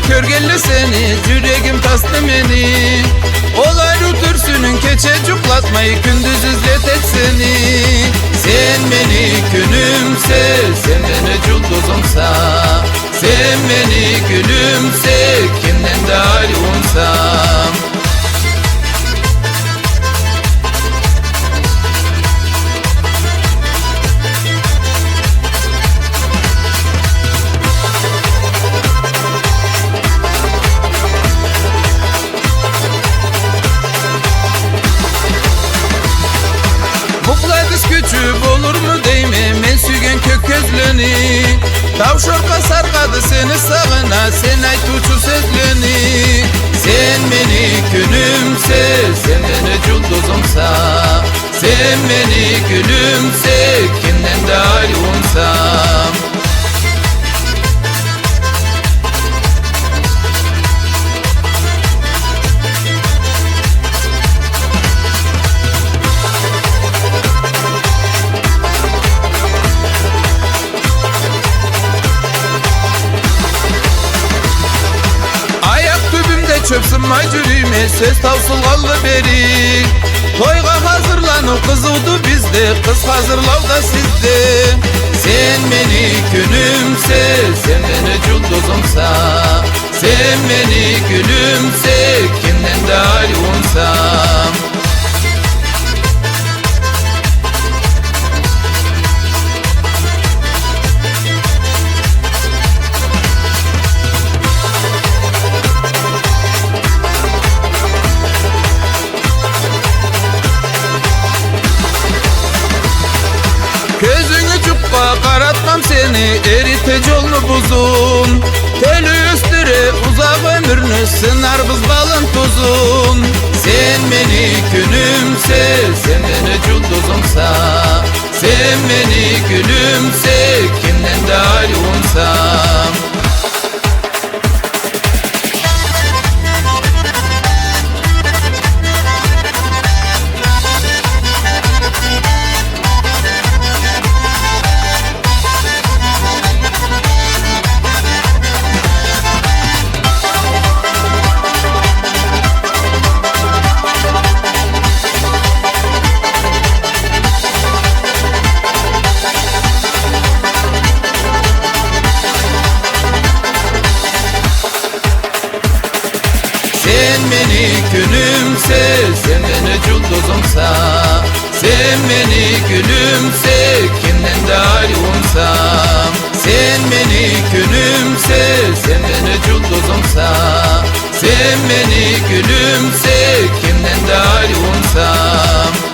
körgelle seni, yüreğim taslimeni. Olay rütürsünün keçe cuklatmayı, gündüz izletek seni. Sen beni gülümse, sen beni culduzumsa. Sen beni gülümse, kimden de ayrılsam. Küçük olur mu değil mi? Men sügen kök gözleni. Tavşorka sarkadı seni sağına, sen ayt uçu sözleni. Sen beni gülümse, sen beni culduzumsa. Sen beni gülümse, kimden de ayrılsam. Çöpsün macürüme, söz tavsul kaldı beri. Toyga hazırlanıp kız udu bizde, kız hazırlavda sizde. Sen beni gülümse, sen beni culduzumsa. Sen beni gülümse, kimden de ayrılsam. Gözünü cuppa karatmam seni, eritec olmu buzun. Teli üstüre uzak ömrünü sınar buz balın tuzun. Sen beni gülümse, sen beni culduzumsa. Sen beni gülümse, kimden de ayrılsam. Sen beni gülümse, sen beni culduzumsa. Sen beni gülümse, kimden de ayrılsam. Sen beni gülümse, sen beni culduzumsa. Sen beni gülümse, kimden de ayrılsam.